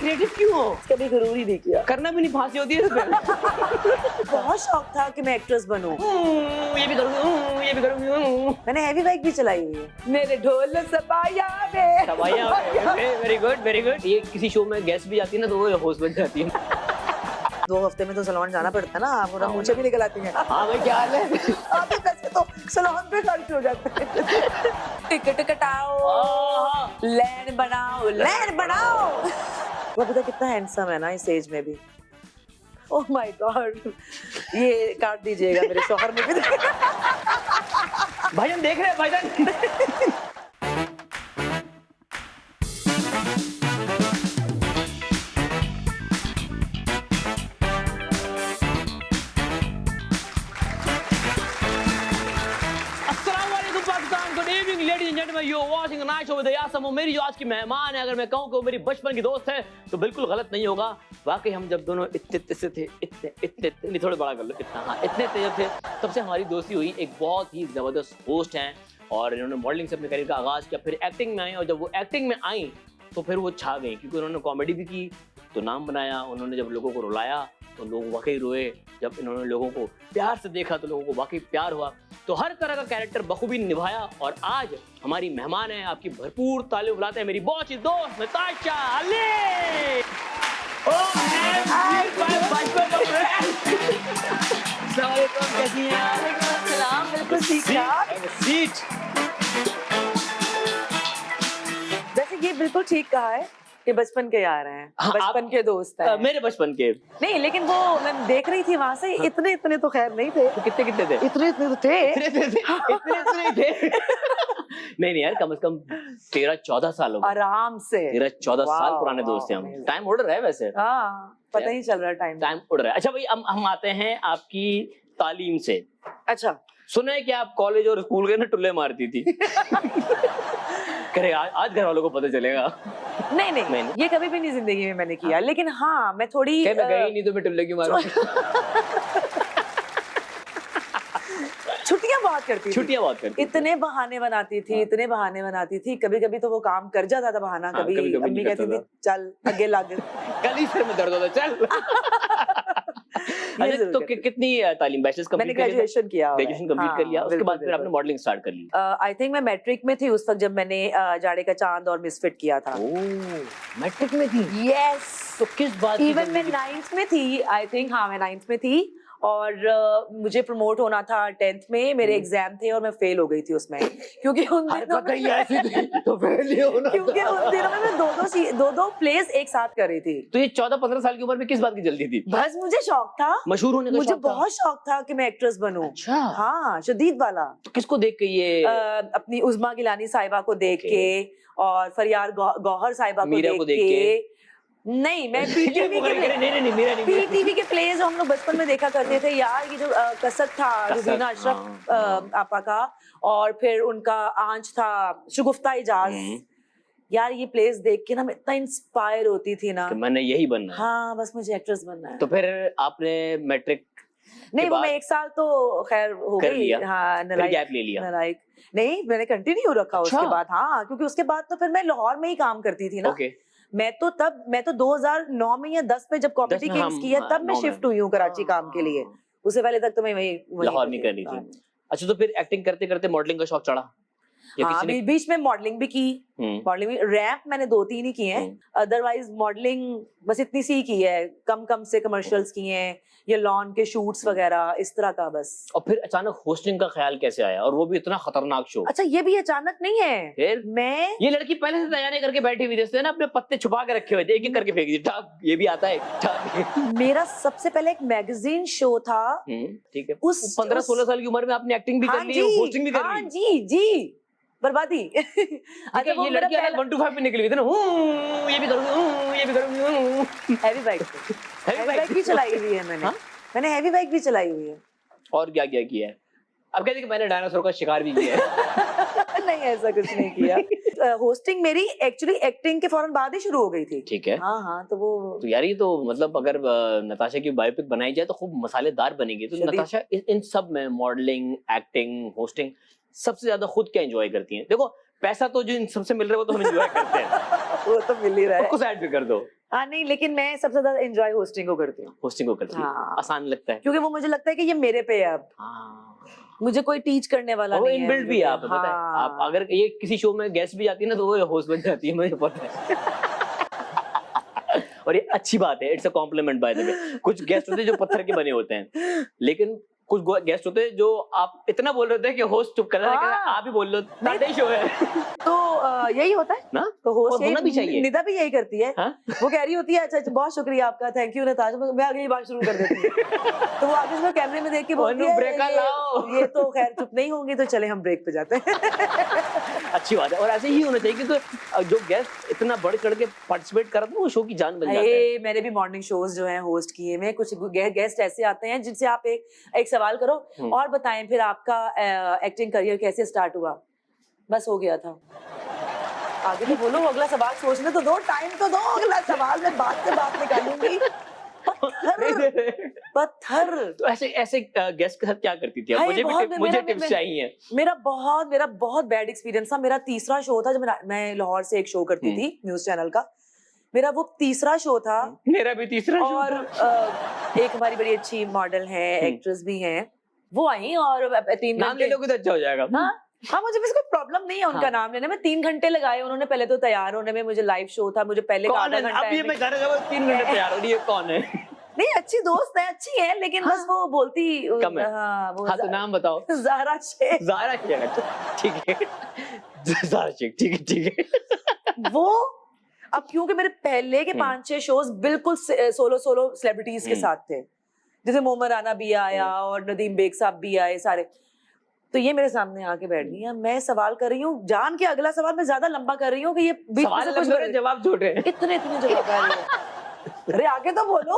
Creative क्यों हो? कभी गुरूर ही नहीं किया। करना भी नहीं, फांसी होती है इसमें। बहुत शौक था कि मैं एक्ट्रेस बनूं। ये भी करूंगी, ये भी करूंगी। मैंने हैवी बाइक भी चलाई हुई है। मेरे ढोल सपाया में सवाइयाँ, वेरी गुड वेरी गुड। ये किसी शो में गेस्ट भी जाती है ना तो वो होस्ट बन जाती है। 2 हफ्ते में तो सैलून जाना पड़ता है ना, आप पूरा मुझे भी निकल आती हैं। हाँ भाई क्या हाल है? आधे पैसे तो सैलून पे खर्च हो जाते हैं। टिकट कटाओ, लैंड बनाओ, लैंड बनाओ। वो पता कितना हैंडसम है ना इस एज में भी। ओह माय गॉड, ये काट दीजिएगा, मेरे शौहर ने भी भाईजान देख रहे हैं भाईजान। मेरी जो आज की मेहमान है, अगर मैं कहूँ कि वो मेरी बचपन की दोस्त है तो बिल्कुल गलत नहीं होगा। वाकई हम जब दोनों इतने से थे, इतने नहीं थोड़े बड़ा कर लो, इतना हाँ इतने जब थे तब से हमारी दोस्ती हुई। एक बहुत ही जबरदस्त होस्ट हैं और इन्होंने मॉडलिंग से अपने करियर का आगाज किया, फिर एक्टिंग में आई और जब वो एक्टिंग में आई तो फिर वो छा गई क्योंकि उन्होंने कॉमेडी भी की तो नाम बनाया। उन्होंने जब लोगों को रुलाया तो लोग वाकई रोए, जब इन्होंने लोगों को प्यार से देखा तो लोगों को वाकई प्यार हुआ। तो हर तरह का कैरेक्टर बखूबी निभाया और आज हमारी मेहमान है। आपकी भरपूर तालियां बुलाते हैं मेरी बहुत ही दोस्त नताशा अली। कैसी हैं? बिल्कुल ठीक-ठाक। वैसे ये बिल्कुल ठीक कहा है कि बचपन के यार हैं, हाँ, बचपन के दोस्त हैं। मेरे बचपन के नहीं, लेकिन वो मैं देख रही थी वहां से, इतने तो खैर नहीं थे। तो कितने थे? इतने तो थे। इतने थे। नहीं यार, कम से कम 13-14 साल हो गए। आराम से 13-14 साल पुराने दोस्त हैं हम। टाइम उड़ रहा है वैसे। हाँ, पता नहीं चल रहा टाइम उड़ रहा है। अच्छा भाई, हम आते हैं आपकी तालीम से। अच्छा, सुना है कि आप कॉलेज और स्कूल के ना टुल्ले मारती थी। करे आज घर वालों को पता चलेगा। नहीं, ये कभी भी नहीं जिंदगी में मैंने किया। लेकिन हाँ, मैं थोड़ी मैं गई नहीं तो मैं टुल्ले क्यों मारूं? छुट्टियां बहुत करती थी। इतने बहाने बनाती थी। कभी तो वो काम कर जाता था बहाना। कभी अम्मी कहती थी चल आगे लग। कल ही सिर में दर्द होता चल। अच्छा, तो कितनी तालीम? Bachelors complete? मैंने ग्रेजुएशन किया। ग्रेजुएशन कंप्लीट कर लिया, उसके बाद फिर आपने मॉडलिंग स्टार्ट कर ली। आई थिंक मैं मैट्रिक में थी उस वक्त जब मैंने जाड़े का चांद और मिसफिट किया था। मैट्रिक में थी? यस। तो किस बात? इवन मैं 9th में थी, आई थिंक। हाँ, मैं 9th में थी और मुझे प्रमोट होना था 10th में। मेरे एग्जाम थे और मैं फेल हो गई थी उसमें क्योंकि उन दिनों में मैं दो प्लेस एक साथ कर रही थी। तो ये 14-15 साल की उम्र में किस बात की जल्दी थी? बस मुझे शौक था मशहूर होने का। मुझे बहुत शौक था कि मैं एक्ट्रेस बनूं। अच्छा। हाँ, शदीद वाला। तो किसको देख के ये? अपनी उज़मा गिलानी साहिबा को देख के और फरियाद गौहर साहिबा को देख के। नहीं, मैं पीटीवी के प्लेज जो हम लोग बचपन में देखा करते थे यार। ये जो कसक था रुबीना अशरफ आपा का, और फिर उनका आंच था शगुफ्ता इजाज। यार ये प्लेस देख के ना मैं इतना इंस्पायर होती थी ना, मैंने यही बनना है। हाँ, बस मुझे एक्ट्रेस बनना है। तो फिर आपने मैट्रिक नहीं, वो मैं 1 साल तो खैर हो गई। हाँ, गैप ले लिया। नहीं, मैंने कंटिन्यू रखा उसके बाद। हाँ, क्योंकि उसके बाद तो फिर मैं लाहौर में ही काम करती थी ना। मैं तो 2009 में या 10 में जब कॉमेडी किंग्स किया तब मैं शिफ्ट हुई हूँ कराची काम के लिए। उससे पहले तक तो मैं वही लाहौर में कर रही थी। अच्छा, तो फिर एक्टिंग करते करते मॉडलिंग का शौक चढ़ा? हाँ, बीच में मॉडलिंग भी की। मॉडलिंग रैप मैंने 2-3 ही किए हैं। अदरवाइज मॉडलिंग बस इतनी सी की है, कम से कमर्शियल्स किए हैं या लॉन के शूट्स वगैरह, इस तरह का बस। और फिर अचानक होस्टिंग का ख्याल कैसे आया, और वो भी इतना खतरनाक शो? अच्छा, ये भी अचानक नहीं है। फिर ये लड़की पहले से तैयारी करके बैठी हुई थी ना, अपने पत्ते छुपा के रखे हुए थे, एक-एक करके फेंक दी। ठाक, ये भी आता है। मेरा सबसे पहले एक मैगजीन शो था। ठीक है। उस 15-16 साल की उम्र में आपने एक्टिंग भी कर ली, होस्टिंग भी कर ली। जी बर्बादी। अच्छा, ये लड़की 1 to 5 पे निकली हुई थी ना, ये भी करूंगी। हैवी बाइक भी चलाई हुई है मैंने हैवी बाइक भी चलाई हुई है। और क्या किया है? अब कहते कि मैंने डायनासोर का शिकार भी किया है। नहीं, ऐसा कुछ नहीं किया। होस्टिंग मेरी एक्चुअली एक्टिंग के फौरन बाद ही शुरू हो गई थी। ठीक है। हाँ, तो यार ये तो मतलब अगर नताशा की बायोपिक बनाई जाए तो खूब मसालेदार बनेगी। तो नताशा इन सब में, मॉडलिंग, एक्टिंग, होस्टिंग, सबसे ज्यादा खुद क्या एंजॉय करती हैं? देखो, पैसा तो जो इन सबसे मिल रहा है वो तो हम एंजॉय करते हैं। वो तो मिल ही रहा है। कुछ ऐड भी कर दो। हाँ नहीं, लेकिन मैं सबसे ज्यादा एंजॉय होस्टिंग को करती हूँ, होस्टिंग को करती है, हाँ। आसान लगता है। क्योंकि वो मुझे लगता है कि ये मेरे पे है अब, हाँ, मुझे कोई टीच करने वाला वो नहीं है। इनबिल्ट भी है, आप पता है, आप हाँ। अगर ये किसी शो में गेस्ट भी जाती है ना तो वो होस्ट बन जाती है, मुझे पता है। और ये अच्छी बात है, it's a compliment by the way. कुछ गेस्ट होते हैं जो पत्थर के बने होते हैं, लेकिन कुछ गेस्ट होते हैं जो आप इतना बोल रहे थे कि होस्ट चुप कर रहा है, हाँ। आप ही बोल लो, नाटे शो है तो यही होता है ना, तो होस्ट और होना भी चाहिए। निदा भी यही करती है। हाँ? वो कह रही होती है अच्छा अच्छा बहुत शुक्रिया आपका, थैंक यू नताशा, मैं अगली बार शुरू कर देती हूँ। तो वो आगे से कैमरे में देख के बोलती है ब्रेक लाओ। ये तो खैर चुप नहीं होंगी, तो चले हम ब्रेक पे जाते हैं। अच्छी बात है, और ऐसे ही होना चाहिए, क्योंकि जो गेस्ट इतना बढ़ चढ़ के पार्टिसिपेट करते हैं वो शो की जान बन जाता है। मैंने भी मॉर्निंग शोज जो हैं होस्ट किए में, कुछ गेस्ट ऐसे आते हैं जिनसे आप एक सवाल करो और बताएं फिर आपका एक्टिंग करियर कैसे स्टार्ट हुआ, बस हो गया था। आगे तो बोलो, अगला सवाल सोचने तो दो, टाइम तो दो, अगला सवाल मैं बात से बात निकालूंगी। पत्थर। तो ऐसे गेस्ट के साथ क्या करती थी आप? मुझे टिप्स चाहिए। मेरा बहुत बैड एक्सपीरियंस था। मेरा तीसरा शो था जब मैं लाहौर से एक शो करती थी न्यूज चैनल का, मेरा वो तीसरा शो था। मेरा भी तीसरा शो और एक हमारी बड़ी अच्छी मॉडल है, एक्ट्रेस भी हैं, वो आई और 3 नाम ले लोगे तो अच्छा हो जाएगा। हाँ मुझे कोई प्रॉब्लम नहीं है उनका नाम लेने में। 3 घंटे लगाए उन्होंने पहले तो तैयार होने में, मुझे लाइव शो था, मुझे पहले का आधा घंटा। अब ये मैं घर जाऊँ 3 घंटे तैयार हो रही है, कौन है? नहीं अच्छी दोस्त है, अच्छी है, लेकिन बस वो बोलती कम है। हाँ तो नाम बताओ। ज़ारा शेख। ज़ारा शेख, ठीक है। ज़ारा शेख, ठीक है। वो अब क्योंकि मेरे पहले के 5-6 शोज बिल्कुल सोलो सेलिब्रिटीज के साथ थे, जैसे मोमर राना भी आया और नदीम बेग साहब भी आए सारे, तो ये मेरे सामने आके बैठ गई है। मैं सवाल कर रही हूँ, जान के अगला सवाल मैं ज्यादा लंबा कर रही हूँ कि ये बीच में से कुछ जवाब छोटे हैं। इतने जवाब आ रहे हैं। अरे आगे तो बोलो।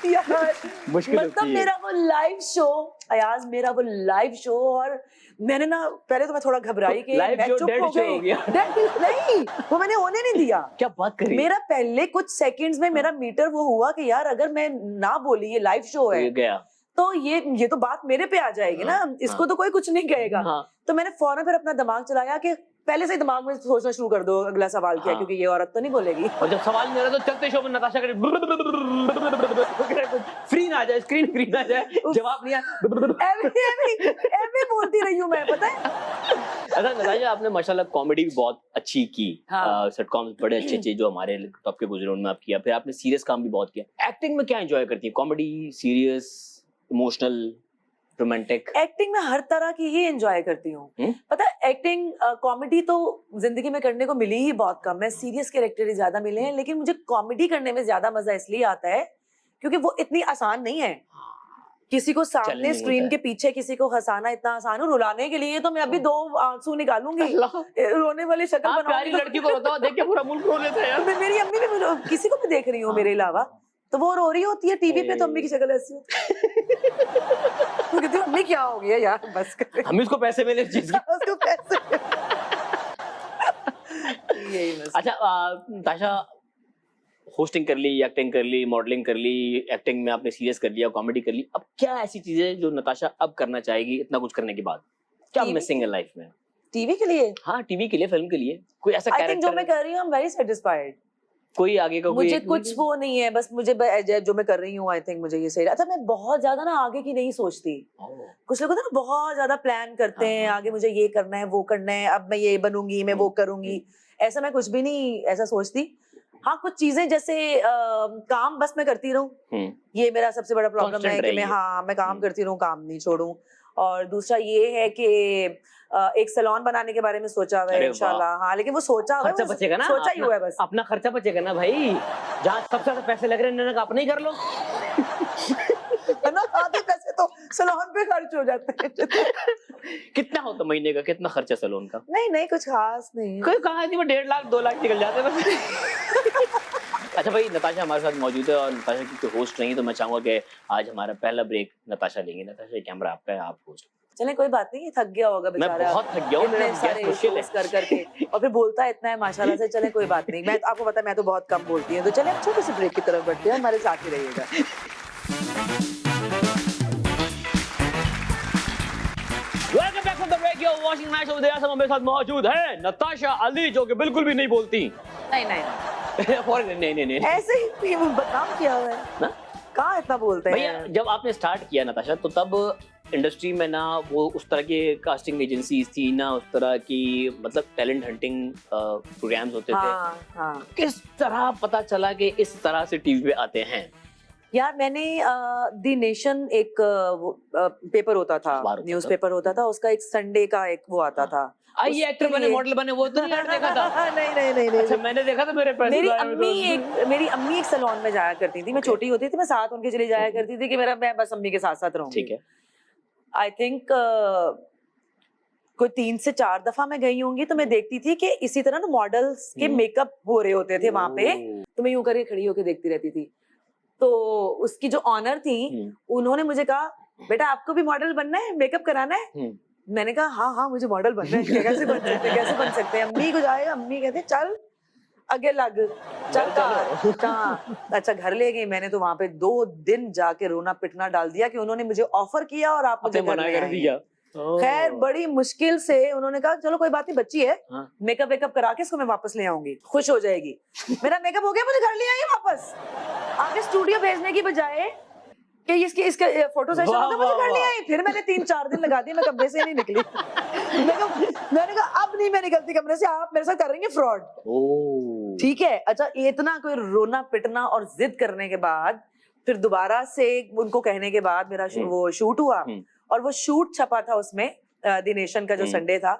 यार मतलब मेरा वो लाइव शो, अयाज मेरा वो लाइव शो, और मैंने ना पहले तो मैं थोड़ा घबराई कि मैं चुप हो गई। नहीं वो मैंने होने नहीं दिया। क्या बात कर रही है? मेरा पहले कुछ सेकंड्स में मेरा मीटर वो हुआ कि यार अगर मैं ना बोली ये लाइव शो है गया तो ये तो बात मेरे पे आ जाएगी ना, इसको तो कोई कुछ नहीं कहेगा। तो मैंने फौरन फिर अपना दिमाग चलाया कि पहले से ही दिमाग में सोचना शुरू कर दो अगला सवाल क्या, क्योंकि ये औरत तो नहीं बोलेगी। और जब सवाल नहीं आ रहा तो चलते शो में नताशा करे फ्री ना आ जाए, स्क्रीन फ्री ना जाए, जवाब नहीं आया, एमी बोलती रही हूँ मैं, पता है। अच्छा नताशा, आपने माशाल्लाह कॉमेडी भी बहुत अच्छी की, सिटकॉम्स बड़े अच्छे जो हमारे टॉप के गुजरे उनमें आप किया, फिर आपने सीरियस काम भी बहुत किया। एक्टिंग में क्या एंजॉय करती है? Comedy, serious, emotional, romantic? Acting में हर तरह की ही एंजॉय करती हूँ। पता है एक्टिंग कॉमेडी तो जिंदगी में करने को मिली ही बहुत कम है, सीरियस कैरेक्टर ही ज्यादा मिले हैं, लेकिन मुझे कॉमेडी करने में ज्यादा मजा इसलिए आता है क्योंकि वो इतनी आसान नहीं है। किसी को सामने स्क्रीन के पीछे किसी को हंसाना इतना आसान है, रुलाने के लिए तो मैं अभी 2 आंसू निकालूंगी, रोने वाली शक्ल बनाऊंगी। लड़की को रोता देख के पूरा मुल्क रो लेता है यार। मेरी अम्मी भी किसी को भी देख रही हूँ मेरे अलावा, तो वो रो रही होती है टीवी पे, तो अम्मी की शक्ल ऐसी होती है। तो कहती हूँ अम्मी क्या हो गया यार, बस कर, हम इसको पैसे मिले इस चीज के। उसको पैसे। यही बस। अच्छा नताशा, होस्टिंग कर ली, एक्टिंग कर ली, मॉडलिंग कर ली, एक्टिंग में आपने सीरियस कर लिया, कॉमेडी कर ली, अब क्या ऐसी चीजें जो नताशा अब करना चाहेगी इतना कुछ करने के बाद? क्या मिसिंग है लाइफ में? टीवी के लिए? हाँ टीवी के लिए, फिल्म के लिए, कोई ऐसा कैरेक्टर जो मैं कर रही हूँ, आई एम वेरी सेटिस्फाइड। कोई आगे का मुझे कुछ वो नहीं है, बस मुझे जो मैं कर रही हूँ आई थिंक मुझे ये सही रहा। मैं बहुत ज्यादा ना आगे की नहीं सोचती। कुछ लोग ना बहुत ज्यादा प्लान करते हैं, आगे मुझे ये करना है, वो करना है, अब मैं ये बनूंगी, मैं वो करूंगी, ऐसा मैं कुछ भी नहीं ऐसा सोचती। हाँ कुछ चीजें जैसे काम बस मैं करती रहूं, ये मेरा सबसे बड़ा प्रॉब्लम है कि मैं काम करती रहूं, काम नहीं छोड़ूं। और दूसरा ये है कि एक सैलून बनाने के बारे में सोचा हुआ है इंशाल्लाह। हाँ लेकिन वो सोचा हुआ है, खर्चा बचेगा ना, सोचा ही हुआ है बस, अपना खर्चा बचेगा ना भाई। जहाँ सबसे ज्यादा पैसे लग रहे हैं अपने ही कर लो। ना आधे पैसे तो सैलून पे खर्च हो जाते हैं। कितना होता महीने का, कितना खर्चा सैलून का? नहीं कुछ खास नहीं, कोई कहा नहीं, 1.5 लाख 2 लाख निकल जाते हैं। अच्छा भाई, नताशा हमारे साथ मौजूद है और नताशा की कोई होस्ट नहीं, तो मैं चाहूंगा कि आज हमारा पहला ब्रेक नताशा लेंगे। नताशा कैमरा आपका है, आप होस्ट। चलें कोई बात नहीं, थक गया होगा बेचारा, मैं बहुत थक गया हूं, इतने सारे शोज कर करके, और फिर बोलता है इतना है माशाल्लाह से। चलें कोई बात नहीं, मैं आपको पता है मैं तो बहुत कम बोलती हूँ, तो चलें हम छोटे से ब्रेक की तरफ बढ़ते हैं, हमारे साथ ही रहिएगा। Watching match of the year हमारे साथ मौजूद है नताशा अली, जो कि बिल्कुल भी नहीं बोलती। नहीं नहीं नहीं ऐसे ही बदनाम किया हुआ है ना? कहाँ इतना बोलते हैं भैया जब आपने स्टार्ट किया नताशा, तो तब इंडस्ट्री में ना वो उस तरह के कास्टिंग एजेंसीज थी ना, उस तरह की मतलब टैलेंट हंटिंग प्रोग्राम्स होते थे। हाँ। किस तरह पता चला कि इस तरह से टीवी पे आते हैं? यार मैंने दी नेशन एक पेपर होता था, अखबार होता न्यूज था। पेपर होता था, उसका एक संडे का एक वो आता था। ये एक्टर उसके बने, लिए- मॉडल बने, वो तो नहीं देखा था। नहीं अच्छा, मैंने देखा था, मेरे पैसे मेरी आए हुए तो। मेरी अम्मी एक सैलून में जाया करती थी। मैं Okay. छोटी होती थी, मैं साथ उनके चली जाया करती थी कि मैं बस अम्मी के साथ साथ रहूंगी। ठीक है। आई थिंक कोई 3 से 4 दफा मैं गई होंगी, तो मैं देखती थी कि इसी तरह ना मॉडल्स के मेकअप हो रहे होते थे वहां पे, तो मैं यूं करके खड़ी होकर देखती रहती थी। तो उसकी जो ऑनर थी, उन्होंने मुझे कहा, बेटा आपको भी मॉडल बनना है, मेकअप कराना है? मैंने कहा हाँ हाँ मुझे मॉडल बनना है। कैसे बन सकते हैं? अम्मी को जाएगा, अम्मी कहते चल आगे लग, चल कार। अच्छा घर ले गई, मैंने तो वहां पे 2 दिन जाके रोना पिटना डाल दिया कि उन्होंने मुझे ऑफर किया और आप मुझे घर मना ले कर आए दिया। हैं। खैर बड़ी मुश्किल से उन्होंने कहा चलो कोई बात नहीं, बच्ची है, मेकअप वेकअप करा के इसको मैं वापस ले आऊंगी, खुश हो जाएगी। मेरा मेकअप हो गया, मुझे घर ले आई वापस। आगे स्टूडियो भेजने की बजाय कि इसके फोटो सेशन होगा, मुझे घर ले आई। फिर मैंने 3-4 दिन लगा दिए, मैं कमरे से नहीं निकली। मैंने कहा अब नहीं मैं निकलती कमरे से, आप मेरे साथ कर रही हैं फ्रॉड। ठीक है, अच्छा इतना कोई रोना पिटना और जिद करने के बाद फिर दोबारा से उनको कहने के बाद मेरा वो शूट हुआ, और वो शूट छपा था उसमें द नेशन का जो संडे था।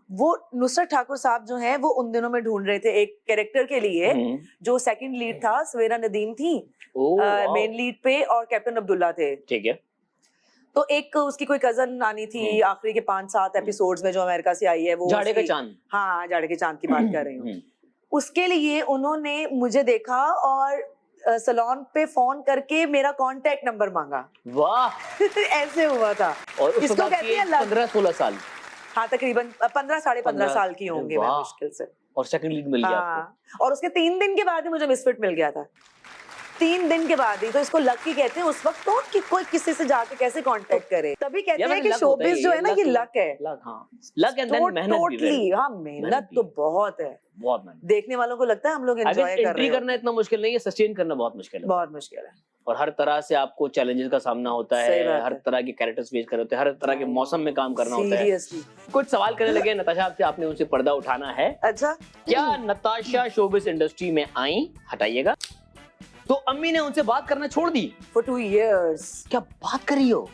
वो नुसरत ठाकुर साहब जो हैं वो उन दिनों में ढूंढ रहे थे एक कैरेक्टर के लिए, जो सेकंड लीड था। सवेरा नदीम थी मेन लीड पे, और कैप्टन अब्दुल्ला थे। ठीक है। तो एक उसकी कोई कजन आनी थी आखिरी के 5-7 एपिसोड्स में, जो अमेरिका से आई है, वो जाड़े का चांद। हाँ जाड़े के चांद की बात कर रही हूँ। उसके लिए उन्होंने मुझे देखा और सैलून पे फोन करके मेरा कांटेक्ट नंबर मांगा। वाह। ऐसे हुआ था। और उस इसको वक्त कहते हैं 15-16 साल। हाँ तकरीबन 15-15.5 साल की होंगी मैं मुश्किल से। और सेकंड लीड मिल गया आपको। और उसके 3 दिन के बाद ही मुझे मिसफिट मिल गया था। 3 दिन के बाद ही। तो इसको लकी कहते हैं उस वक्त तो, कि कोई किसी से जाके कैसे कांटेक्ट करे। तभी कहते हैं कि शोबिज़ जो है ना, ये लक है। लक, हाँ। लक एंड देन मेहनत भी। टोटली, हाँ मेहनत तो बहुत है। बहुत मेहनत। देखने वालों को लगता है हम लोग एंजॉय कर रहे हैं। एंट्री करना इतना मुश्किल नहीं है, सस्टेन करना बहुत मुश्किल है। बहुत मुश्किल है। और हर तरह से आपको चैलेंजेस का सामना होता है, हर तरह के कैरेक्टर्स फेस करने होते हैं, हर तरह के मौसम में काम करना होता है। सीरियसली। कुछ सवाल करने लगे नताशा आपसे, आपने उनसे पर्दा उठाना है। अच्छा। क्या नताशा शोबिस इंडस्ट्री में आई? हटाइएगा। तो अम्मी ने उनसे बात करना छोड़ दी For 2 years। क्या बात कर रही हो?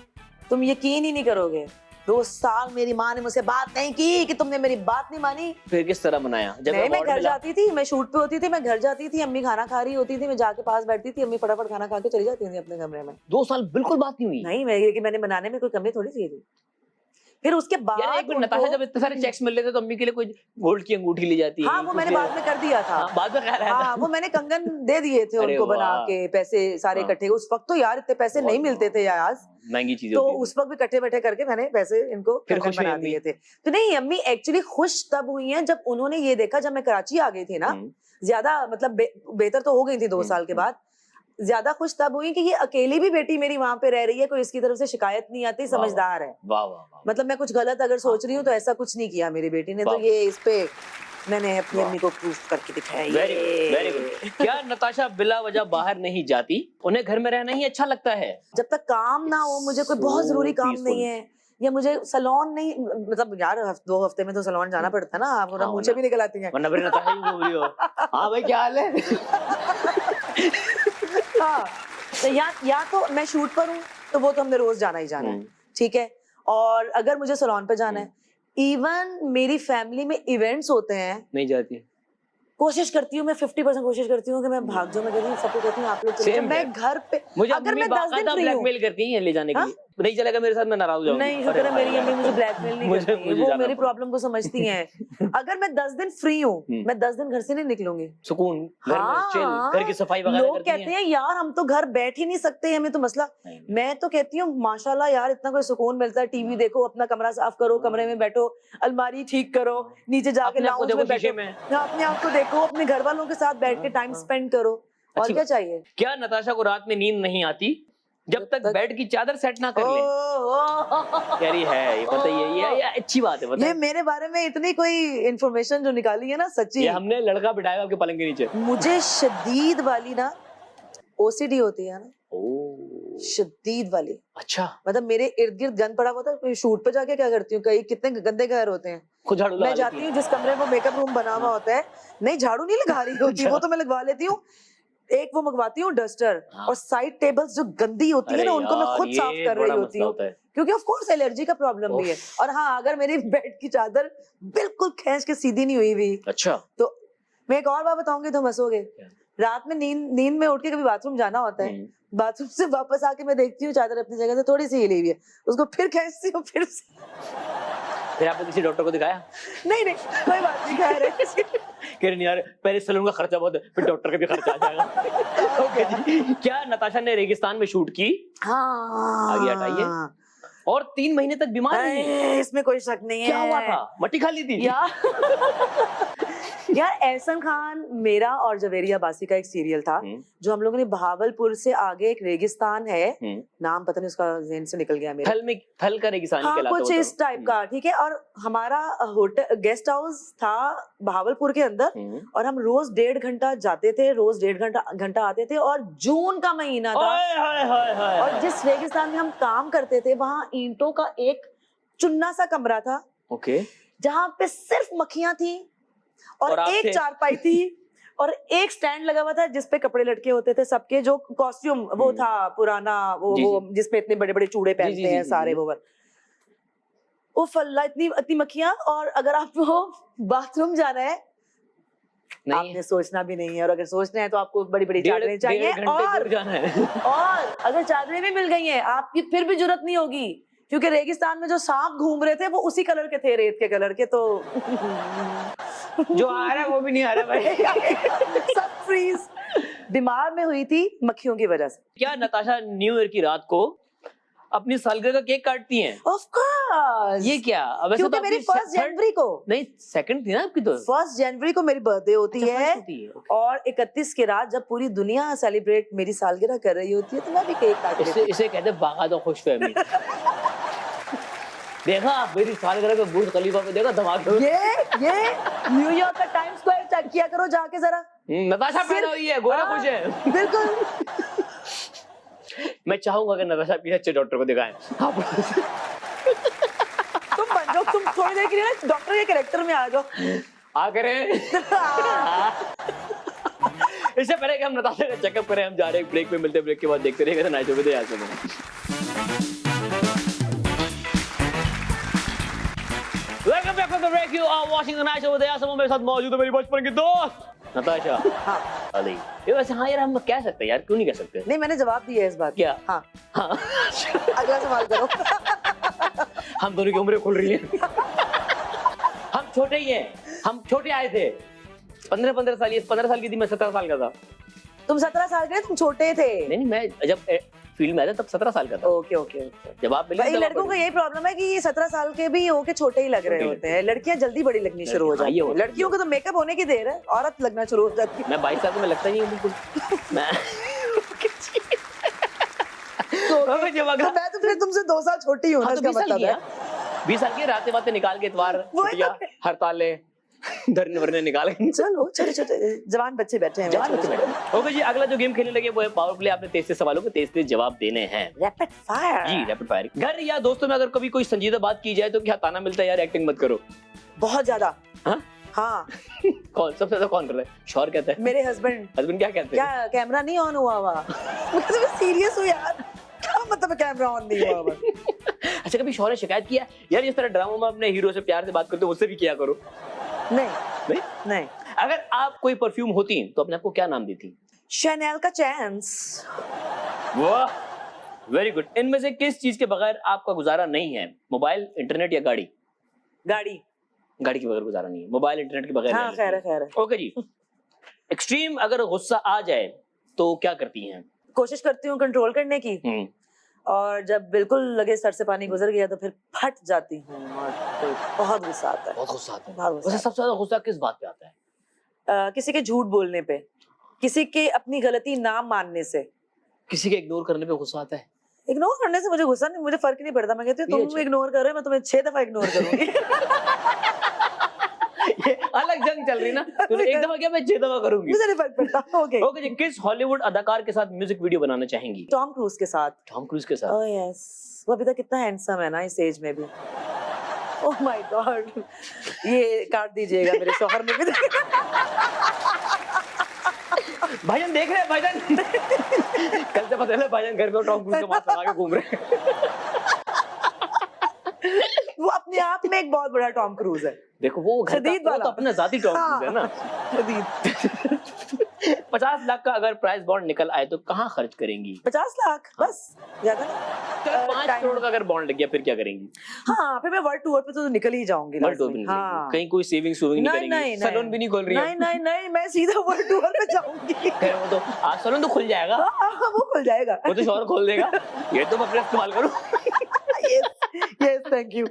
तुम यकीन ही नहीं करोगे, 2 साल मेरी माँ ने मुझसे बात नहीं की कि तुमने मेरी बात नहीं मानी। फिर किस तरह मनाया? जब नहीं, मैं घर जाती थी, मैं शूट पे होती थी, मैं घर जाती थी, अम्मी खाना खा रही होती थी, मैं जाके पास बैठती थी, अम्मी फटाफट खाना खा के चली जाती थी अपने कमरे में। 2 साल बिल्कुल बात नहीं हुई? नहीं, मैं ये कि मैंने बनाने में कोई कमी थोड़ी थी। फिर उसके बाद यार एक मिनट, नताशा जब इतने सारे चेक्स मिल रहे थे तो अम्मी के लिए कोई गोल्ड की अंगूठी ली जाती है? हाँ वो मैंने बाद में कर दिया था। बाद में खैर हाँ वो मैंने कंगन दे दिए थे उनको बना के, पैसे सारे इकट्ठे। उस वक्त तो यार इतने पैसे नहीं मिलते थे यार, महंगी चीजें तो उस वक्त भी इकट्ठे बैठे करके मैंने पैसे इनको कंगन बना दिए थे। तो नहीं, अम्मी एक्चुअली खुश तब हुई हैं जब उन्होंने ये देखा, जब मैं कराची आ गई थी ना, ज्यादा मतलब बेहतर तो हो गई थी 2 साल के बाद, ज्यादा खुश तब हुई कि ये अकेली भी बेटी मेरी वहां पे रह रही है, कोई इसकी तरफ से शिकायत नहीं आती, समझदार है। वाह वाह। मतलब मैं कुछ गलत अगर सोच रही हूँ तो ऐसा कुछ नहीं किया मेरी बेटी ने, तो ये इस पे मैंने अपनी अम्मी को प्रूफ करके दिखाया। Very good. क्या नताशा बिला वजह बाहर नहीं जाती? उन्हें घर में रहना ही अच्छा लगता है? जब तक काम ना हो, मुझे कोई बहुत जरूरी काम नहीं है, या मुझे सैलून नहीं, मतलब यार 2 हफ्ते में तो सैलून जाना पड़ता है ना, आप मुझे भी निकल आती हैं। वरना फिर नताशा ही बोल रही हो। हाँ भाई क्या हाल है? हाँ, तो या तो मैं शूट पर हूँ तो वो तो हमने रोज जाना ही जाना है, ठीक है। और अगर मुझे सैलून पे जाना है, इवन मेरी फैमिली में इवेंट्स होते हैं, नहीं जाती। कोशिश करती हूँ मैं, 50% कोशिश करती हूँ कि मैं भाग जाऊँ। मैं कहती हूँ सबको कहती हूँ आप लोग चलिए, मैं घर पे मुझे अगर मैं 10 दिन फ्री हूँ, ब्लैकमेल करती है ले जाने के लिए, नहीं चलेगा मेरे साथ मैं नाराज हो जाऊंगी। नहीं शुक्र है मेरी अम्मी मुझे ब्लैकमेल नहीं करती, वो मेरी प्रॉब्लम को समझती हैं। अगर मैं 10 दिन फ्री हूँ, मैं 10 दिन घर से नहीं निकलूंगी, सुकून, घर में चिल, घर की सफाई वगैरह लोग कहते हैं यार हम तो घर बैठ ही नहीं सकते, हमें तो मसला। मैं तो कहती हूँ माशाल्लाह यार इतना कोई सुकून मिलता है, टीवी देखो, अपना कमरा साफ करो, कमरे में बैठो, अलमारी ठीक करो, नीचे जाके लाउंज में बैठो, अपने आप को देखो, अपने घर वालों के साथ बैठ के टाइम स्पेंड करो, और क्या चाहिए। क्या नताशा को रात में नींद नहीं आती? जब तक बेड की चादर सेट ना कर ले। कह रही है ये पता ही है, ये अच्छी बात है, पता ये है। मेरे बारे में इतनी कोई इंफॉर्मेशन जो निकाली है ना, सच्ची। ये हमने लड़का बिठाया आपके पलंग के नीचे। मुझे शदीद वाली ना ओसीडी होती है ना, शदीद वाली। अच्छा, मतलब मेरे इर्द गिर्द गंद पड़ा हुआ था। शूट पे जाके क्या करती हूँ, कई कितने गंदे घर होते हैं, खुद झाड़ू लगा मैं जाती लेती हूँ जिस कमरे में मेकअप रूम बना हुआ होता है, नहीं झाड़ू नहीं लगा रही होती, वो तो मैं लगवा लेती हूँ। एक वो मंगवाती हूँ डस्टर, हाँ। और साइड टेबल्स जो गंदी होती है अरे ना, उनको मैं यार, खुद साफ ये कर रही बड़ा होती मसला हूँ, होता है। क्योंकि ऑफ कोर्स एलर्जी का प्रॉब्लम भी है। और हाँ, अगर मेरी बेड की चादर बिल्कुल खींच के सीधी नहीं हुई हुई, अच्छा, तो मैं एक और बात बताऊंगी तो हंसोगे। रात में नींद में उठ के कभी बाथरूम जाना होता है, बाथरूम से वापस आके मैं देखती हूँ चादर अपनी जगह से थोड़ी सी हिली हुई है, उसको फिर खींचती हूँ, फिर आपने किसी डॉक्टर को दिखाया? नहीं कोई बात नहीं, खैर है। कह रही यार पहले सैलून का खर्चा बहुत है, फिर डॉक्टर का भी खर्चा आ जाएगा। ओके जी। क्या नताशा ने रेगिस्तान में शूट की? हाँ, आगे हटाइए। और 3 महीने तक बीमार रही। इसमें कोई शक नहीं है। क्या हुआ था? मट्टी खा ली थी? यार एहसन खान मेरा और जवेरिया बासी का एक सीरियल था, जो हम लोगों ने बहावलपुर से आगे एक रेगिस्तान है, नाम पता नहीं उसका ज़हन से निकल गया मेरे। थल का रेगिस्तान कहलाता कुछ इस टाइप का, ठीक है। और हमारा होटल गेस्ट हाउस था बहावलपुर के अंदर, और हम रोज 1.5 घंटा जाते थे, रोज 1.5 घंटा आते थे, और जून का महीना था। और जिस रेगिस्तान में हम काम करते थे, वहाँ ईंटों का एक चुन्ना सा कमरा था, जहाँ पे सिर्फ मक्खियां थी, और एक चारपाई थी, और एक स्टैंड लगा हुआ था जिसपे कपड़े लटके होते थे सबके, जो कॉस्ट्यूम वो था पुराना, वो जिसपे इतने बड़े बड़े चूड़े पहनते हैं सारे, वो फल्ला इतनी मक्खियां। और अगर आपको बाथरूम जाना है, आपने सोचना भी नहीं है, और अगर सोचना है तो आपको बड़ी बड़ी चादरें चाहिए, और अगर चादरें भी मिल गई हैं आपकी फिर भी जरूरत नहीं होगी, क्योंकि रेगिस्तान में जो सांप घूम रहे थे वो उसी कलर के थे, रेत के कलर के। तो जो आ रहा है वो भी नहीं आ रहा भाई। सब फ्रीज। बीमार में हुई थी मक्खियों की वजह से। क्या नताशा न्यू ईयर की रात को अपनी सालगिरह का केक काटती हैं? Of course. ये क्या? अब क्योंकि मेरी 1 जनवरी को, नहीं 2 थी ना आपकी, तो 1 जनवरी को मेरी बर्थडे होती है, और 31 की रात जब पूरी दुनिया सेलिब्रेट मेरी सालगिरह कर रही होती है, तो मैं भी केक काट लेती हूँ। इसे कहते हैं बागा तो खुशफहमी। देखा मेरी सालगिरह पे बुर्ज खलीफा पे देखा धमाके। ये न्यूयॉर्क का टाइम स्क्वायर चेक किया करो जाके जरा। नताशा पैदा हुई है, गोरा खुश है। बिल्कुल। मैं चाहूंगा कि नताशा भी अच्छे डॉक्टर को दिखाएं। तुम बन जाओ, तुम थोड़ी देर के लिए डॉक्टर के कैरेक्टर में आ जाओ। आ करें। इससे पहले कि हम नताशा का चेकअप करें, हम जा रहे हैं ब्रेक पे, मिलते हैं ब्रेक के बाद, देखते रहिएगा night show with Yasmin. Welcome back from the break. You are watching the night show with यासमीन। मेरे साथ मौजूद है मेरी बचपन की दोस्त नताशा। अली। ये वैसे हाँ यार, हम कह सकते हैं यार, क्यों नहीं कह सकते? नहीं, मैंने जवाब दिया है इस बात। क्या? हाँ। अगला सवाल करो। हम दोनों की उम्रें खुल रही हैं। हम छोटे ही हैं, हम छोटे आए थे। 15 साल, ये 15 साल की थी, मैं 17 साल का था। तुम 17 साल के, तुम छोटे थे। नहीं, मैं जब फील्ड में आया था तब 17 साल का था। ओके। जब आप भाई लड़कों का यही प्रॉब्लम है कि ये 17 साल के भी होके छोटे ही लग रहे होते हैं, लड़कियां जल्दी बड़ी लगनी शुरू हो जाती हैं। लड़कियों को तो मेकअप होने की देर है, औरत लगना शुरू हो जाती है। मैं 22 साल का, मैं लगता नहीं हूँ बिल्कुल। मैं तो फिर तुमसे 2 साल छोटी हूँ। 20 साल की रातें बातें निकाल के, इतवार, हड़तालें, धरने वरने निकाल के। चलो छोटे जवान बच्चे बैठे हैं। ओके जी, अगला जो गेम खेलने लगे वो है पावर प्ले। आपने 33 सवालों के 33 जवाब देने हैं। Rapid fire. जी, रैपिड फायर। घर या दोस्तों में अगर कभी कोई संजीदा बात की जाए तो क्या ताना मिलता है, यार एक्टिंग मत करो? बहुत ज्यादा। हाँ। कौन सबसे ज्यादा कौन कर रहा है? शौहर कहता है? मेरे हस्बैंड। क्या कहते हैं? क्या कैमरा नहीं ऑन हुआ हुआ? मैं सीरियस हूँ यार, क्या मतलब कैमरा ऑन नहीं हुआ हुआ? अच्छा, कभी शौहर ने शिकायत किया यार इस तरह ड्रामा में अपने हीरो से प्यार से बात करते हो, उससे भी किया करो? नहीं। अगर आप कोई परफ्यूम होती तो अपने आप को क्या नाम देती? शैनेल का चांस। वाह, वेरी गुड। इनमें से किस चीज के बगैर आपका गुजारा नहीं है? मोबाइल, इंटरनेट या गाड़ी? गाड़ी के बगैर गुजारा नहीं है, मोबाइल इंटरनेट के बगैर। हाँ, खैर है। ओके जी। एक्सट्रीम अगर गुस्सा आ जाए तो क्या करती हैं? कोशिश करती हूँ कंट्रोल करने की, और जब बिल्कुल लगे सर से पानी गुजर गया तो फिर फट जाती हूँ, और तो बहुत गुस्सा आता है। बहुत गुस्सा आता है। वैसे सबसे ज्यादा गुस्सा किस बात पे आता है? किसी के झूठ बोलने पे, किसी के अपनी गलती ना मानने से, किसी के इग्नोर करने पे गुस्सा आता है। इग्नोर करने से मुझे गुस्सा नहीं, मुझे फर्क नहीं पड़ता। मैं कहती हूँ ये तुम अच्छा। इग्नोर कर रहे हो, मैं तुम्हें 6 दफा इग्नोर करूंगी। ये अलग जंग चल रही ना, तूने एक दफा किया, मैं 6 दफा करूंगी। मुझे नहीं फर्क पड़ता। ओके ओके जी, किस हॉलीवुड अदाकार के साथ म्यूजिक वीडियो बनाना चाहेंगी? टॉम क्रूज के साथ। टॉम क्रूज के साथ। ओह यस, वो अभी तक कितना हैंडसम है ना इस एज में भी। ओह माय गॉड, ये काट दीजिएगा, मेरे शौहर ने भी भाईजान देख रहे हैं भाईजान। कल से पता चला भाईजान घर पे टॉम क्रूज का मास्क लगा के घूम रहे हैं। वो अपने आप में एक बहुत बड़ा टॉम क्रूज है। देखो वो घर शदीद का, वो वाला। तो अपना जाती टॉम क्रूज है ना। शदीद। 50 लाख का अगर प्राइस बॉन्ड निकल आए तो कहाँ खर्च करेंगी? 50 लाख बस, ज्यादा नहीं। चलो 5 time- करोड़ का अगर बॉन्ड लग गया फिर क्या करेंगी? हाँ, फिर मैं वर्ल्ड टूर पे तो निकल ही जाऊंगी। वर्ल्ड टूर लाजमी। भी नहीं हाँ। करेंगी? कहीं कोई सेविंग नहीं नहीं, करेंगी? नहीं, सैलून भी नहीं खोल रही है? नहीं नहीं नहीं, मैं सीधा वर्ल्ड टूर पे जाऊंगी। खैर वो तो आज सैलून तो खुल जाएगा, हाँ, वो खुल जाएगा। वो तो शौहर खोल देगा। ये तो मैं अपने इस्तेमाल करूँ। Yes thank you.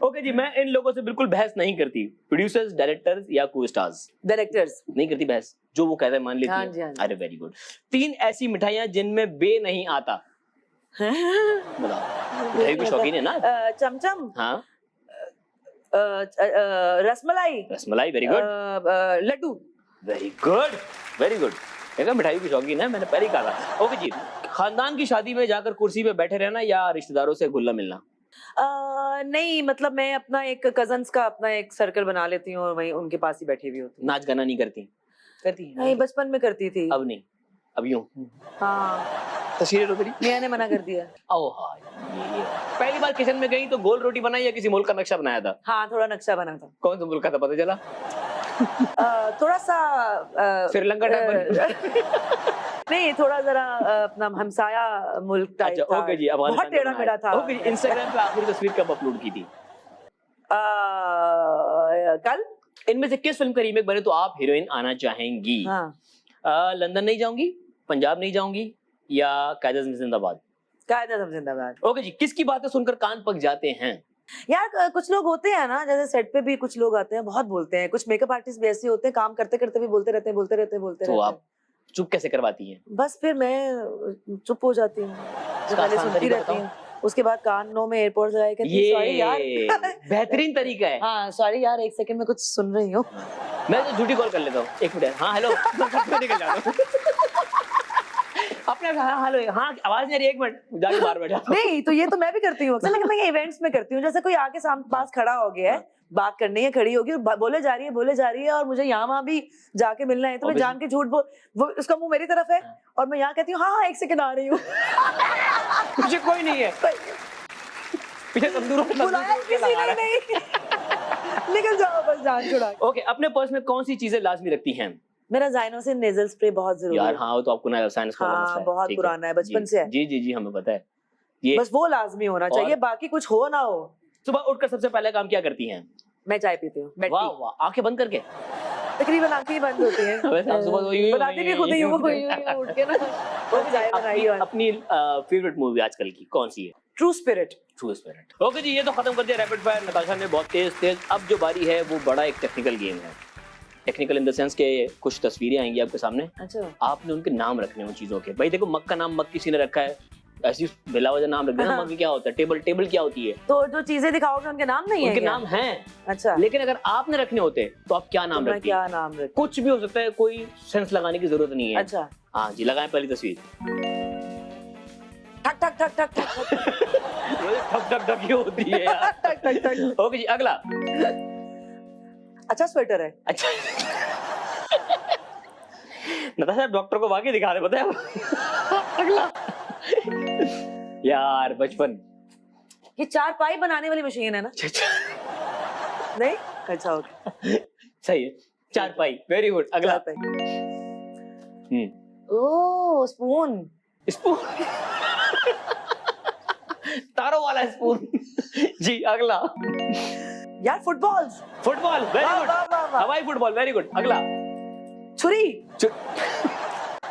ओके जी, मैं इन लोगों से बिल्कुल बहस नहीं करती, प्रोड्यूसर्स, डायरेक्टर्स या को स्टार्स। डायरेक्टर्स। नहीं करती बहस, जो वो कहते हैं मान लेती हाँ है। जी, हाँ जी। अरे वेरी गुड। 3 ऐसी मिठाइयां जिनमें बे नहीं आता। बताओ, मिठाई की शौकीन है ना? चमचम, हाँ, rasmalai, rasmalai, very good, laddu. Very good, very good. देखा, मिठाई की शौकीन है, मैंने पहले ही कहा था। ओके जी, खानदान की शादी में जाकर कुर्सी पे बैठे रहना या रिश्तेदारों से घुलना मिलना? नहीं, मतलब मैं अपना एक कजन्स का अपना एक सर्कल बना लेती हूँ और वहीं उनके पास ही बैठी हुई होती हूँ। नाच गाना नहीं करती? करती है? नहीं, बचपन में करती थी। अब नहीं, अब यूं हाँ, तस्वीरें लो तेरी। मियां ने मना कर दिया। ओ हाँ, ये पहली बार किचन में गई तो गोल रोटी बनाई या किसी मुल्क का नक्शा बनाया था? हाँ, थोड़ा नक्शा बना था। कौन सा मुल्क का था पता चला? थोड़ा सा श्रीलंका टाइप। नहीं, थोड़ा जरा अपना हमसाया मुल्क टाइप अच्छा था। ओके जी, अब बहुत टेढ़ा मेढ़ा था। ओके जी, इंस्टाग्राम पे आखिरी तस्वीर कब अपलोड की थी? कल। इनमें से किस फिल्म का रीमेक बने तो आप हीरोइन आना चाहेंगी? हाँ, लंदन नहीं जाऊंगी, पंजाब नहीं जाऊंगी या कायदा जिंदाबाद? कायदा जिंदाबाद। ओके जी, किसकी बातें सुनकर कान पक जाते हैं? यार कुछ लोग होते हैं ना, जैसे सेट पे भी कुछ लोग आते हैं, बहुत बोलते हैं। कुछ मेकअप आर्टिस्ट भी ऐसे होते हैं, काम करते करते भी बोलते रहते हैं। तो आप चुप कैसे करवाती हैं? बस फिर मैं चुप हो जाती हूँ, इसका पहले आसान सुनती तरीका रहती बताओ। हूँ। उसके बाद कानों में एयरपोर्ट लगाए कहती हूँ, सॉरी यार। बेहतरीन तरीका है। हाँ, सॉरी यार, एक सेकंड में कुछ सुन रही हूँ। मैं तो झूठी कॉल कर लेता हूँ, 1 मिनट, हाँ हेलो, निकल जाता हूँ। अपने हाँ हेलो, हाँ आवाज नहीं आ रही, 1 मिनट, जाके बाहर बैठा। नहीं, तो ये तो मैं भी करती हूँ अक्सर, लेकिन मैं ये इवेंट्स में करती हूँ। जैसे कोई आके सामने पास खड़ा हो गया है, बात करनी है, खड़ी होगी, बोले जा रही है और मुझे यहाँ वहाँ भी जाके मिलना है, तो मैं जान के झूठ वो उसका मुंह मेरी तरफ है और मैं यहाँ कहती हूँ हाँ 1 सेकंड आ रही हूँ। मुझे कोई नहीं है, पीछे तंदूर बुलाया किसी ने नहीं। निकल जाओ बस, जान छुड़ा। ओके, अपने पर्स में कौन सी चीजें लाजमी रखती हैं? मेरा ज़ाइनोसिन नेजल स्प्रे बहुत जरूरी यार है। हाँ, वो तो आपको ना साइंस का हाँ, मसला है। बहुत ठीक पुराना है, बचपन जी, से है। जी जी जी, हमें पता है ये। बस वो लाजमी होना चाहिए, बाकी कुछ हो ना हो। सुबह उठकर सबसे पहले काम क्या करती हैं? मैं चाय पीती हूँ, बेड वाह टी। वाह, आंखें बंद करके? तकरीबन आंखें ही बंद होती हैं। वैसे आप सुबह तो यूं ही बनाती भी खुद ही हूँ, उठ के ना वो चाय बनाई है। अपनी फेवरेट मूवी आजकल की कौन सी है? True spirit. True spirit. Okay जी, ये तो खत्म कर दिया रैपिड फायर नताशा ने, बहुत तेज। अब जो बारी है वो बड़ा एक टेक्निकल गेम है। टेक्निकल इन द सेंस के कुछ तस्वीरें आएंगी आपके सामने, अच्छा, आपने उनके नाम रखने उन चीजों के। भाई देखो, मग का नाम मग किसी ने रखा है, ऐसी बिला वजह नाम रख देना। मग क्या होता है? टेबल क्या होती है? तो जो चीजें दिखाओगे उनके नाम नहीं है उनके क्या? नाम हैं, अच्छा, लेकिन अगर आपने रखने होते तो आप क्या नाम तो मैं रखती? क्या नाम रख? कुछ भी हो सकता है, कोई सेंस लगाने की जरूरत नहीं है। अच्छा, हाँ जी, लगाएं पहली तस्वीर। ठक ठक ठक ठक ठक ठक ठक ठक ही होती है यार। ठक ठक ठक। ओके जी, अगला। अच्छा स्वेटर है। अच्छा नताशा, डॉक्टर को वाकई दिखा रहे, पता है? अगला। यार बचपन। ये 4 पाई बनाने वाली मशीन है ना? नहीं, अच्छा ओके, सही है, 4 पाई, वेरी गुड। अगला। 4 पाई। ओह, स्पून। स्पून। तारों वाला स्पून। जी, अगला। यार फुटबॉल्स। फुटबॉल, वेरी वाह, गुड। वाह, वाह, वाह। हवाई फुटबॉल, वेरी गुड। अगला। छुरी।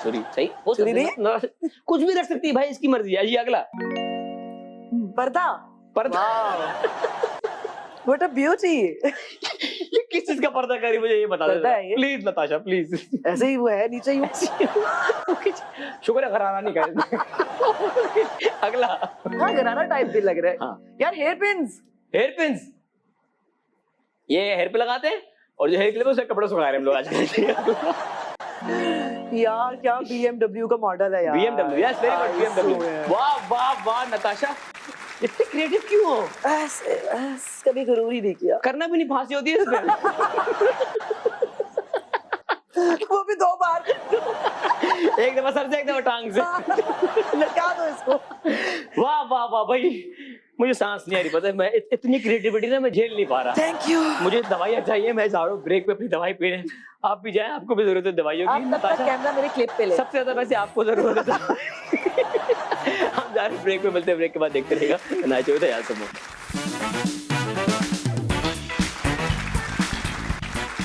छुरी, सही। वो छुरी नहीं कुछ भी रख सकती है भाई, इसकी मर्जी है। जी, अगला। पर्दा। पर्दा। What a beauty. ये किस चीज का पर्दा करी मुझे ये बता पर्दा है ये? Please Natasha please. ऐसे ही वो है नीचे ही। शुक्र है घराना नहीं कर। अगला हाँ गरारा टाइप भी लग रहा है। हाँ यार हेयर पिन्स। हेयर पिन्स, ये हेयर पे लगाते हैं और जो हेयर क्लिप है उससे कपड़े सुखा रहे हैं हम लोग आजकल। यार क्या BMW का मॉडल है यार। BMW, yes very good BMW। वाह वाह वाह नताशा, इतने क्रिएटिव क्यों हो? ऐसे कभी जरूर ही नहीं किया। करना भी नहीं, फांसी होती है इस पे। वो भी 2 बार। एक दफा सर से एक दफा टांग से। लगा दो इसको। वाह वाह वाह भाई, मुझे सांस नहीं आ रही, पता है मैं इतनी क्रिएटिविटी ना मैं झेल नहीं पा रहा। Thank you. मुझे दवाइयाँ चाहिए, मैं जा रहा हूँ ब्रेक पे अपनी दवाई पीने। आप भी जाएं, आपको भी जरूरत है दवाइयों की। आप तब तक कैमरा मेरे क्लिप पे ले। सबसे ज्यादा वैसे आपको जरूरत है। हम जा रहे हैं ब्रेक पे, मिलते हैं ब्रेक के बाद, देखते रहेगा नाचो तो यार सुनो।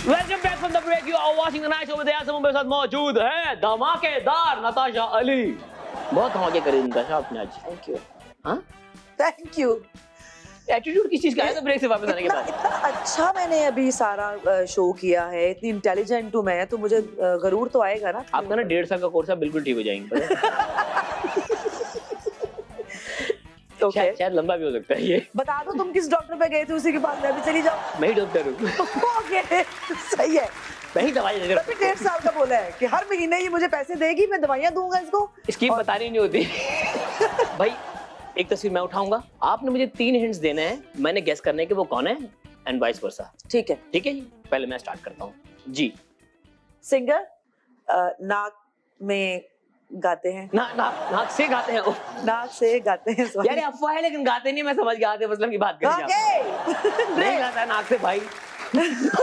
Welcome back from the break, you are watching the night show with यार समूह। मेरे साथ मौजूद है धमाकेदार नताशा अली। बहुत धमाके करे नताशा आपने आज। Thank you. हाँ थैंक यू। एटीट्यूड किस चीज का है? तो ब्रेक से वापस आने के बाद इतना अच्छा मैंने अभी सारा शो किया है, इतनी इंटेलिजेंट हूँ मैं, तो मुझे गरूर तो आएगा ना। आपका ना 1.5 साल का कोर्स है, बिल्कुल ठीक हो जाएंगे। Okay. शायद लंबा भी हो सकता है ये। बता दो तुम किस डॉक्टर पे गए थे, उसी के पास मैं भी चली जाऊँ। मैं ही डॉक्टर हूँ। ओके सही है। मैं ही दवाई दे रहा तभी 1.5 साल का बोला है कि हर महीने ये मुझे पैसे देगी, मैं दवाइयाँ दूंगा इसको। स्कीम बतानी नहीं होती। भाई एक तस्वीर मैं उठाऊंगा, आपने मुझे 3 हिंट्स देने हैं, मैंने गेस करने के वो कौन है एंड वाइस वर्सा। ठीक है। ठीक है जी, पहले मैं स्टार्ट करता हूँ जी। सिंगर, नाक में गाते हैं। नाक से गाते हैं। नाक से गाते हैं। यार ये अफवाह है लेकिन गाते नहीं, मैं समझ गया आतिफ असलम की बात कर रही हूं। नहीं गाता है नाक से भाई।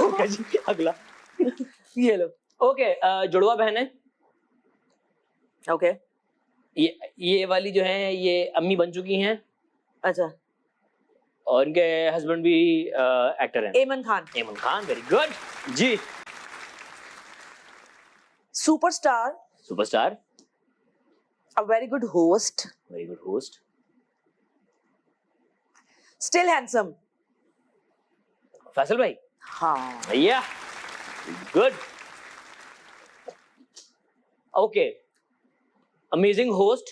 ओके जी अगला ये लो। ओके जुड़वा बहन है। ओके ये वाली जो है ये अम्मी बन चुकी हैं अच्छा। और इनके हस्बैंड भी एक्टर हैं। एमन खान। एमन खान, वेरी गुड जी। Superstar, superstar, a very good host, very good host, still handsome. Faisal भाई। हाँ भैया good. Okay amazing host,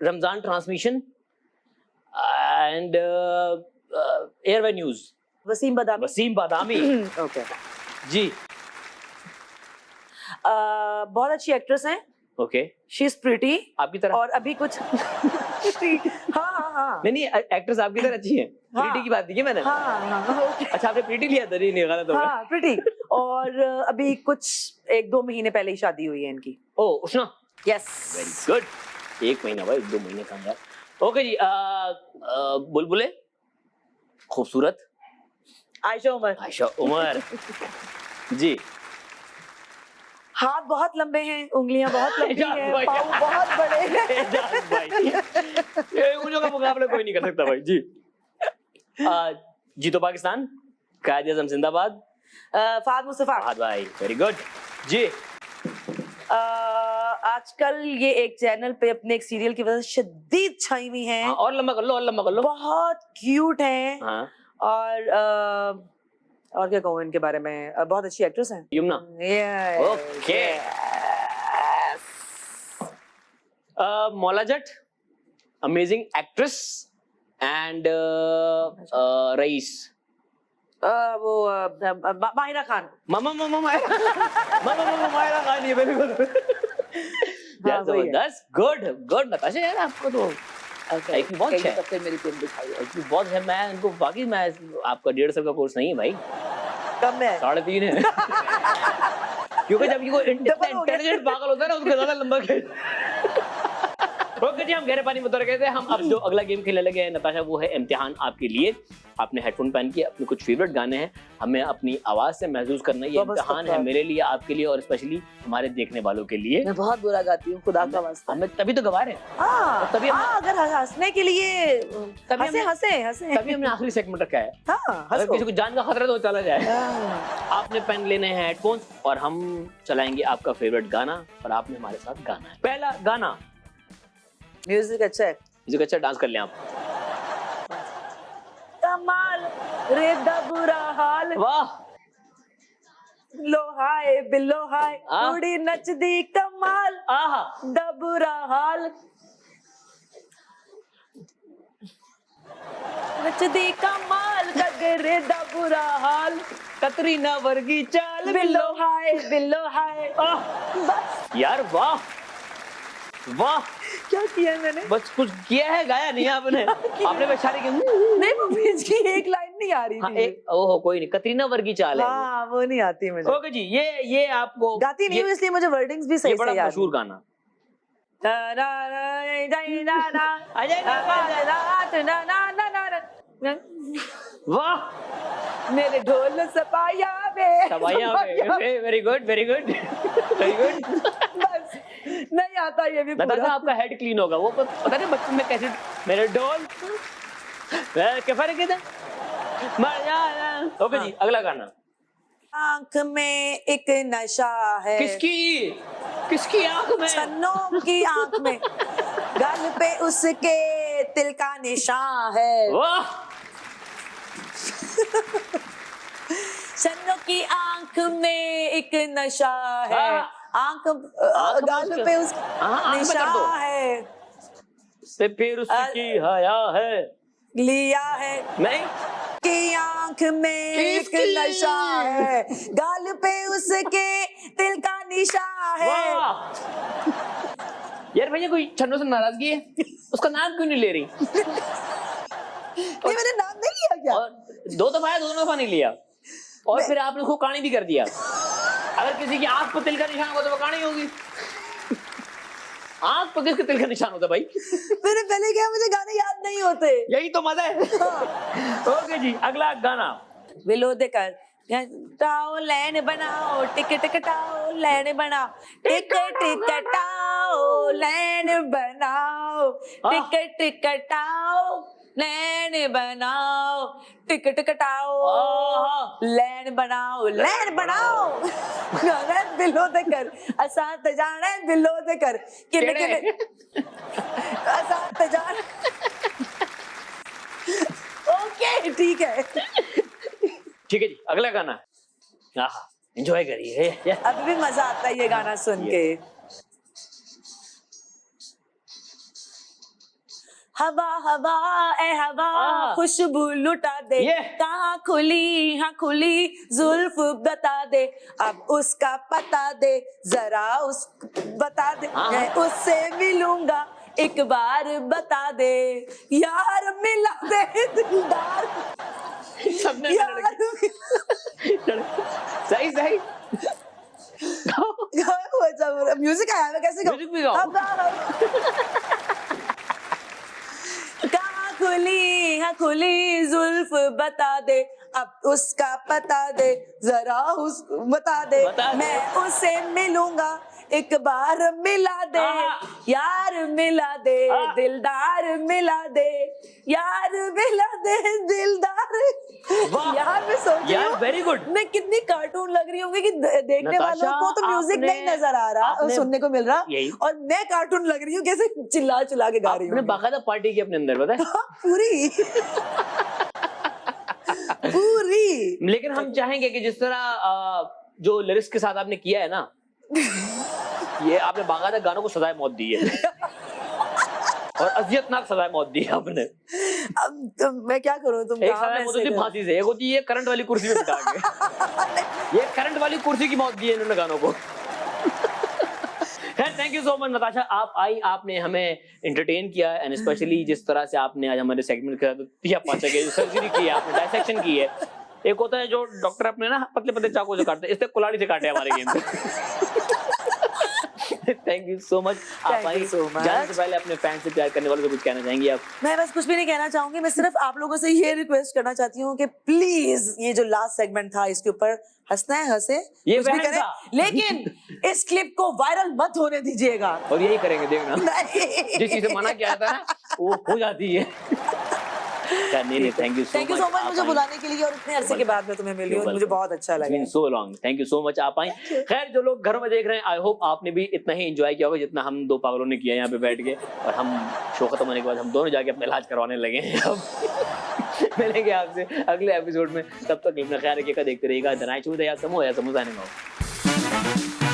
Ramzan transmission and ARY news, Waseem Badami. Waseem Badami. Okay जी बहुत अच्छी एक्ट्रेस हैं। ओके शी इज प्रिटी आपकी तरह। और अभी कुछ हाँ हाँ हाँ नहीं एक्ट्रेस आपकी तरह अच्छी है। हाँ। प्रीटी की बात की मैंने। हाँ okay. अच्छा आपने प्रीटी लिया था? नहीं गलत हो गया। हाँ प्रिटी। और अभी कुछ 1-2 महीने पहले ही शादी हुई है इनकी। ओ उष्णा, यस वेरी गुड। 1 महीना भाई, 2 महीने कहाँ यार। ओके जी बुलबुले, खूबसूरत आयशा उमर। आयशा उमर जी। हाथ बहुत लंबे हैं, उंगलियां बहुत लंबी एजाज हैं, भाई। पाँव बहुत बड़े हैं। एजाज भाई, ये उंगलियों का मुकाबला कोई नहीं कर सकता भाई जी। जीतो पाकिस्तान, कायद आज़म जिंदाबाद, फाद मुस्तफा। फहद भाई वेरी गुड जी। आजकल ये एक चैनल पे अपने एक सीरियल की वजह से शदीद छाई हुई हैं। हाँ, और लंबा कर लो, और लंबा कर लो। बहुत क्यूट हैं। हाँ और क्या कहूँ इनके बारे में, बहुत अच्छी एक्ट्रेस हैं। Yamuna. Yes, okay yes. Maula Jatt, amazing actress and rice. वो माहिरा खान। मामा मायरा खान, ये वेरी गुड। यार वही है। जबरदस्त, गुड गुड नताशा, यार आपको तो एक बहुत अच्छा है। सबसे मेरी फिल्म दिखाई है। एक बहुत है। मैं इनको बाकी मैं आपका 1.5 साल का कोर्स नहीं है भाई, कम है। 3.5 है। क्योंकि जब ये कोई Double हो गया। इंटेलिजेंट पागल होता है ना उसको ज्यादा लंबा खेल। ओके जी, हम गहरे पानी में उतर गए थे। हम अब जो अगला गेम खेलने लगे हैं नताशा, वो है इम्तिहान आपके लिए। आपने हेडफोन पहन के अपने कुछ फेवरेट गाने हैं, हमें अपनी आवाज से महसूस करना है। ये इम्तिहान है मेरे लिए, आपके लिए और स्पेशली हमारे देखने वालों के लिए। मैं बहुत बुरा गाती हूँ, खुदा का वास्ता। हमें तभी तो गवा रहे हैं। हाँ, तभी हम- हाँ, अगर हंसने के लिए हंसे हंसे हंसे। तभी हमने आखिरी सेगमेंट रखा है। हाँ, अगर हंसो। किसी को जान का खतरा तो चला जाए। हाँ। आपने पेन लेने हैं, हेडफोन्स, और हम चलाएंगे आपका फेवरेट गाना और आपने हमारे साथ गाना है। पहला गाना, म्यूजिक अच्छा है। म्यूजिक अच्छा, डांस कर लें आप। कमाल रे दा बुरा हाल। वाह लो हाय बिल्लो हाय हाँ। कुड़ी नचदी कमाल आहा दा बुरा हाल नचदी कमाल गगरे दा बुरा हाल कतरीना वर्गी चाल बिल्लो हाय आह, बस यार वाह वाह, क्या किया है मैंने बस कुछ किया है, गाया नहीं आपने। आपने बेचारे की नहीं मम्मी इसकी एक लाइन नहीं आ रही हाँ, थी एक ओहो कोई नहीं, कतरीना वर्गी चाल है हाँ वो नहीं आती मुझे ओके जी, ये आपको गाती नहीं हूँ इसलिए मुझे वर्डिंग्स भी ये सही बड़ा से याद मशहूर गाना। नहीं। वाह मेरे ढोल सपाया सवाइया very good very good very good. बस नहीं आता ये भी नताशा पूरा आपका हेड क्लीन होगा, वो पता नहीं बचपन में कैसे मेरे ढोल क्या फर्क है। ओके जी, अगला गाना। आंख में एक नशा है किसकी किसकी आंख में? छन्नों की आंख में गाल पे उसके तिल का निशान है वाह छन्नों की आंख में एक नशा है हाँ। आंख आंख में गाल उसके- पे हाँ, आंख में कर दो। निशान है से फिर उसकी हया है लिया है नहीं की आंख में एक किसकी? नशा है गाल पे उसके तिल का निशान है वाह यार भैया कोई छन्नों से नाराजगी है, उसका नाम क्यों नहीं ले रही? ये मैंने नाम नहीं लिया क्या और दो दफा है, दोनों दफा नहीं लिया, और फिर आपने उसको कहानी भी कर दिया। अगर किसी की आंख पर तिल का निशान होगा तो वो कहानी होगी। आंख पर किसके तिल का निशान होता है भाई? मैंने पहले क्या मुझे गाने याद नहीं होते यही तो मजा है। ओके जी, अगला गाना। विलो देकर टाओ लैन बनाओ टिकट कटाओ लैन बनाओ टिकट कटाओ लैन बनाओ टिकट कटाओ लैन बनाओ टिकट कटाओ आहा। लैन बनाओ गाना बिलो दे कर असा ते जाना है बिलो दे कर किने किने असा ते जाना ओके ठीक है ठीक है जी, अगला गाना। एंजॉय करिए। अभी भी मजा आता है ये गाना सुन के हवा हवा ए हवा आहा। खुशबू लुटा दे ये। कहाँ खुली हाँ खुली जुल्फ बता दे अब उसका पता दे जरा उस बता दे हाँ। मैं उससे मिलूंगा एक बार बता दे यार मिला दे दिलदार सबने यार सही सही म्यूजिक आया मैं कैसे म्यूजिक भी गाओ। कहाँ खुली हाँ खुली जुल्फ बता दे अब उसका पता दे जरा उस बता दे बता दे। मैं उसे मिलूंगा एक बार मिला दे यार मिला दे दिलदार मिला दे यार मिला दे दिलदार वाह। यार मैं सोच रही यार हूँ वेरी गुड। मैं कितनी कार्टून लग रही होंगी कि देखने वालों नताशा, को तो म्यूजिक आपने- नहीं नजर आ रहा आपने- सुनने को मिल रहा यही। और मैं कार्टून लग रही हूँ कैसे चिल्ला चिल्ला के गा रही आपने हूँ बाकायदा पार्टी की अपने अंदर, पता है? पूरी पूरी लेकिन हम चाहेंगे कि जिस तरह जो लिरिक्स के साथ आपने किया है ना, ये आपने बाकायदा गानों को सजाए मौत दी है और अजियतनाक सजाए मौत दी है आपने। अब तो मैं क्या करूँ तुम एक काम सजाए मौत ऐसे होती करो। फांसी से, एक होती है करंट वाली कुर्सी पे बिठा के। ये करंट वाली कुर्सी की मौत दी है इन्होंने गानों को। Thank you so much Natasha, आप आई, आपने हमें एंटरटेन किया एंड स्पेशली जिस तरह से आपने आज हमारे सेगमेंट का तिया पाचा के सर्जरी की है, आपने डायसेक्शन की है। एक होता है जो डॉक्टर अपने ना पतले पतले चाकू से काटते हैं, इससे कुल्हाड़ी से काटे हमारे game thank you so much. आप Thank I, you so much. जाने से पहले अपने फैन से प्यार करने वालों से कुछ कहना चाहेंगी आप? मैं बस कुछ भी नहीं कहना चाहूंगी मैं सिर्फ आप लोगों से ये रिक्वेस्ट करना चाहती हूँ कि प्लीज ये जो लास्ट सेगमेंट था इसके ऊपर हंसना है हंसे ये कुछ भी वहम करें था। लेकिन इस क्लिप को वायरल मत होने दीजिएगा और यही करेंगे, देखना नहीं जिस चीज से मना किया था ना वो हो जाती है। नहीं थैंक यू सो मच मुझे बुलाने के लिए और इतने अरसे के बाद मैं तुम्हें मिली हूँ मुझे बहुत अच्छा लगा so long. Thank you so much आप आई। खैर जो लोग घरों में देख रहे हैं, आई होप आपने भी इतना ही एंजॉय किया होगा जितना हम दो पागलों ने किया यहाँ पे बैठ के, और हम शो खत्म होने के बाद हम दोनों जाके अपना इलाज करवाने लगे हैं अब। मिलेंगे आपसे अगले एपिसोड में, तब तक अपना ख्याल रखिएगा, देखते रहिएगा द नाइट शो या समूह या समूह साइनिंग ऑफ।